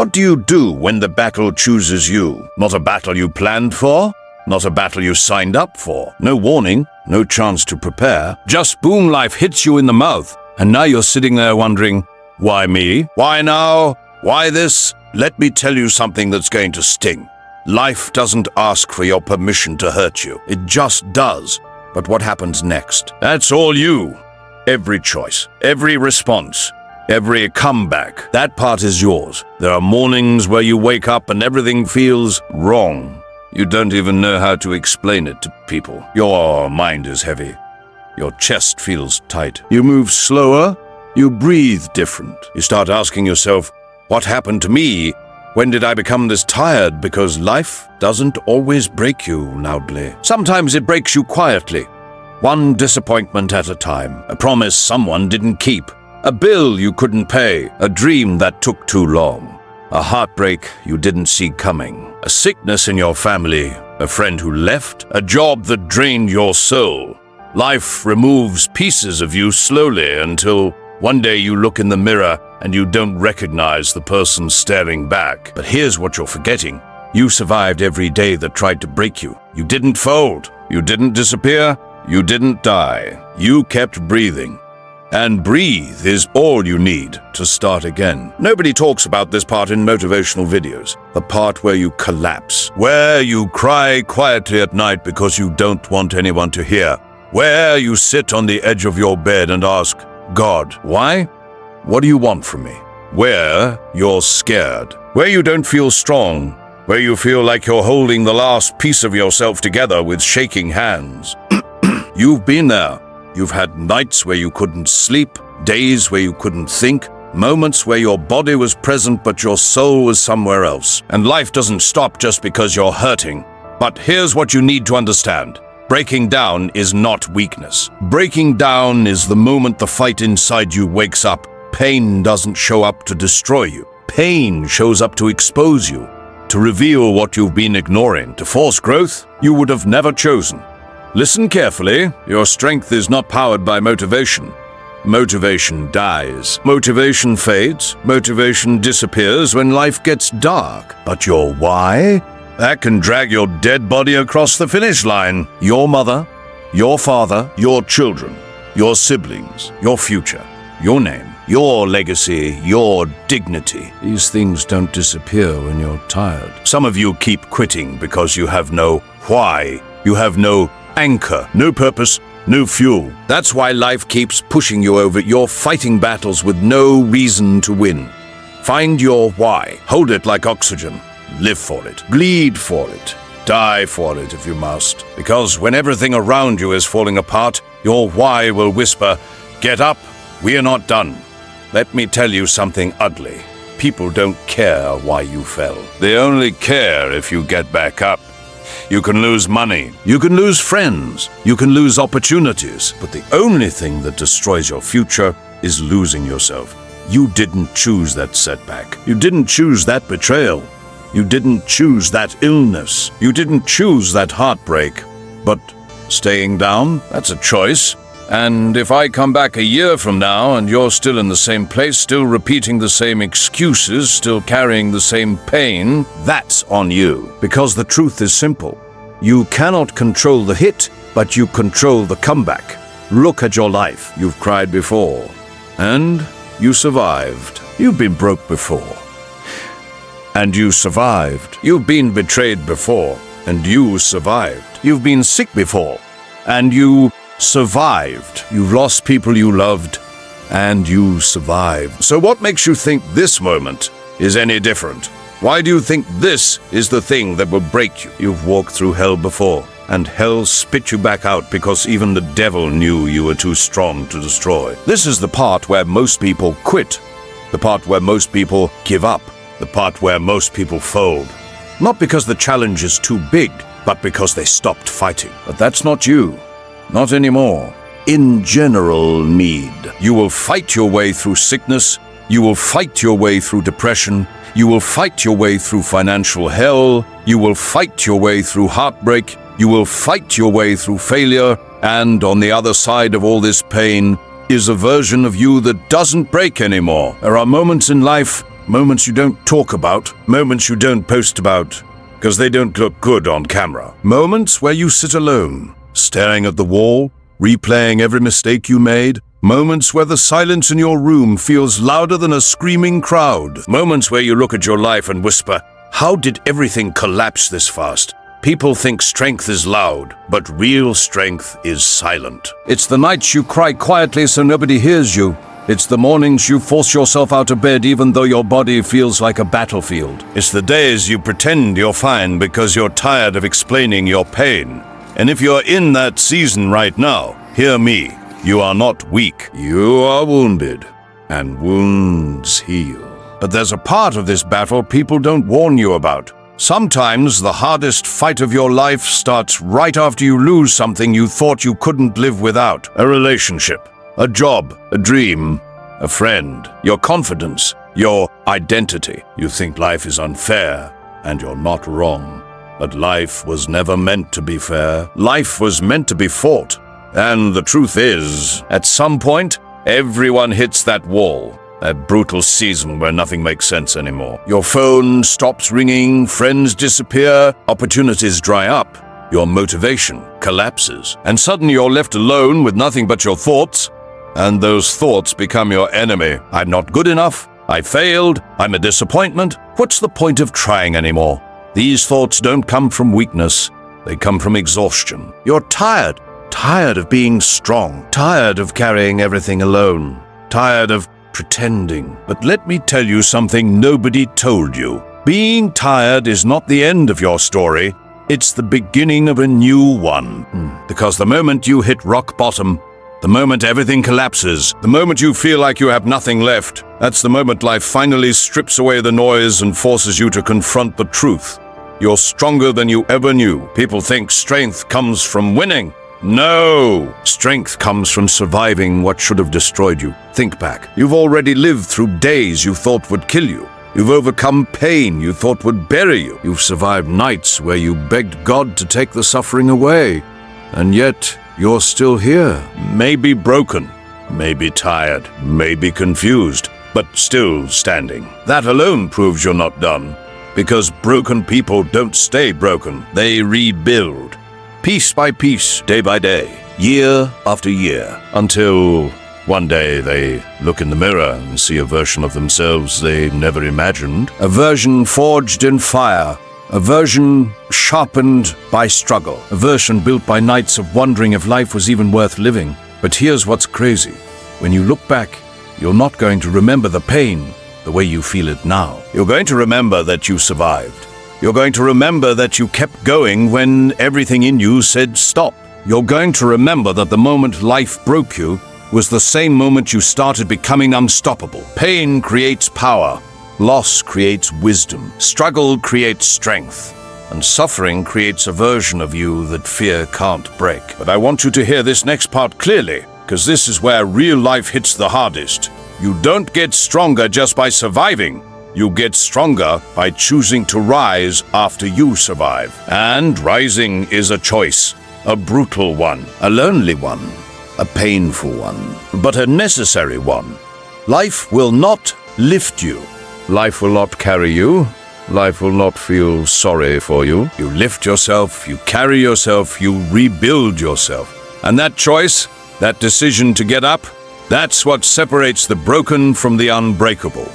What do you do when the battle chooses you? Not a battle you planned for, not a battle you signed up for. No warning, no chance to prepare. Just boom, life hits you in the mouth. And now you're sitting there wondering, why me? Why now? Why this? Let me tell you something that's going to sting. Life doesn't ask for your permission to hurt you. It just does. But what happens next? That's all you. Every choice, every response, every comeback, that part is yours. There are mornings where you wake up and everything feels wrong. You don't even know how to explain it to people. Your mind is heavy. Your chest feels tight. You move slower. You breathe different. You start asking yourself, what happened to me? When did I become this tired? Because life doesn't always break you loudly. Sometimes it breaks you quietly. One disappointment at a time. A promise someone didn't keep. A bill you couldn't pay. A dream that took too long. A heartbreak you didn't see coming. A sickness in your family. A friend who left. A job that drained your soul. Life removes pieces of you slowly until one day you look in the mirror and you don't recognize the person staring back. But here's what you're forgetting. You survived every day that tried to break you. You didn't fold. You didn't disappear. You didn't die. You kept breathing. And breathe is all you need to start again. Nobody talks about this part in motivational videos. The part where you collapse. Where you cry quietly at night because you don't want anyone to hear. Where you sit on the edge of your bed and ask, God, why? What do you want from me? Where you're scared. Where you don't feel strong. Where you feel like you're holding the last piece of yourself together with shaking hands. You've been there. You've had nights where you couldn't sleep, days where you couldn't think, moments where your body was present but your soul was somewhere else. And life doesn't stop just because you're hurting. But here's what you need to understand. Breaking down is not weakness. Breaking down is the moment the fight inside you wakes up. Pain doesn't show up to destroy you. Pain shows up to expose you, to reveal what you've been ignoring, to force growth you would have never chosen. Listen carefully. Your strength is not powered by motivation. Motivation dies. Motivation fades. Motivation disappears when life gets dark. But your why? That can drag your dead body across the finish line. Your mother, your father, your children, your siblings, your future, your name, your legacy, your dignity. These things don't disappear when you're tired. Some of you keep quitting because you have no why. You have no anchor, no purpose, no fuel. That's why life keeps pushing you over. You're fighting battles with no reason to win. Find your why. Hold it like oxygen. Live for it. Bleed for it. Die for it if you must. Because when everything around you is falling apart, your why will whisper, "Get up, we are not done." Let me tell you something ugly. People don't care why you fell. They only care if you get back up. You can lose money, you can lose friends, you can lose opportunities, but the only thing that destroys your future is losing yourself. You didn't choose that setback. You didn't choose that betrayal. You didn't choose that illness. You didn't choose that heartbreak. But staying down, that's a choice. And if I come back a year from now and you're still in the same place, still repeating the same excuses, still carrying the same pain, that's on you. Because the truth is simple. You cannot control the hit, but you control the comeback. Look at your life. You've cried before. And you survived. You've been broke before. And you survived. You've been betrayed before. And you survived. You've been sick before. And you survived. You've lost people you loved, and you survived. So what makes you think this moment is any different? Why do you think this is the thing that will break you? You've walked through hell before, and hell spit you back out because even the devil knew you were too strong to destroy. This is the part where most people quit, the part where most people give up, the part where most people fold. Not because the challenge is too big, but because they stopped fighting. But that's not you. Not anymore. In general need. You will fight your way through sickness. You will fight your way through depression. You will fight your way through financial hell. You will fight your way through heartbreak. You will fight your way through failure. And on the other side of all this pain is a version of you that doesn't break anymore. There are moments in life moments you don't talk about, moments you don't post about, because they don't look good on camera. Moments where you sit alone, staring at the wall, replaying every mistake you made. Moments where the silence in your room feels louder than a screaming crowd. Moments where you look at your life and whisper, how did everything collapse this fast? People think strength is loud, but real strength is silent. It's the nights you cry quietly so nobody hears you. It's the mornings you force yourself out of bed even though your body feels like a battlefield. It's the days you pretend you're fine because you're tired of explaining your pain. And if you're in that season right now, hear me. You are not weak. You are wounded. And wounds heal. But there's a part of this battle people don't warn you about. Sometimes the hardest fight of your life starts right after you lose something you thought you couldn't live without. A relationship, a job, a dream, a friend, your confidence, your identity. You think life is unfair, and you're not wrong. But life was never meant to be fair. Life was meant to be fought. And the truth is, at some point, everyone hits that wall. That brutal season where nothing makes sense anymore. Your phone stops ringing, friends disappear, opportunities dry up, your motivation collapses, and suddenly you're left alone with nothing but your thoughts, and those thoughts become your enemy. I'm not good enough, I failed, I'm a disappointment. What's the point of trying anymore? These thoughts don't come from weakness, they come from exhaustion. You're tired of being strong, tired of carrying everything alone, tired of pretending. But let me tell you something nobody told you. Being tired is not the end of your story. It's the beginning of a new one. Because the moment you hit rock bottom, the moment everything collapses, the moment you feel like you have nothing left, that's the moment life finally strips away the noise and forces you to confront the truth. You're stronger than you ever knew. People think strength comes from winning. No! Strength comes from surviving what should have destroyed you. Think back. You've already lived through days you thought would kill you. You've overcome pain you thought would bury you. You've survived nights where you begged God to take the suffering away. And yet, you're still here. Maybe broken, maybe tired, maybe confused, but still standing. That alone proves you're not done. Because broken people don't stay broken. They rebuild. Piece by piece, day by day, year after year, until one day they look in the mirror and see a version of themselves they never imagined, a version forged in fire, a version sharpened by struggle, a version built by nights of wondering if life was even worth living. But here's what's crazy. When you look back, you're not going to remember the pain the way you feel it now. You're going to remember that you survived. You're going to remember that you kept going when everything in you said stop. You're going to remember that the moment life broke you was the same moment you started becoming unstoppable. Pain creates power. Loss creates wisdom. Struggle creates strength. And suffering creates a version of you that fear can't break. But I want you to hear this next part clearly, because this is where real life hits the hardest. You don't get stronger just by surviving. You get stronger by choosing to rise after you survive. And rising is a choice, a brutal one, a lonely one, a painful one, but a necessary one. Life will not lift you. Life will not carry you. Life will not feel sorry for you. You lift yourself, you carry yourself, you rebuild yourself. And that choice, that decision to get up, that's what separates the broken from the unbreakable.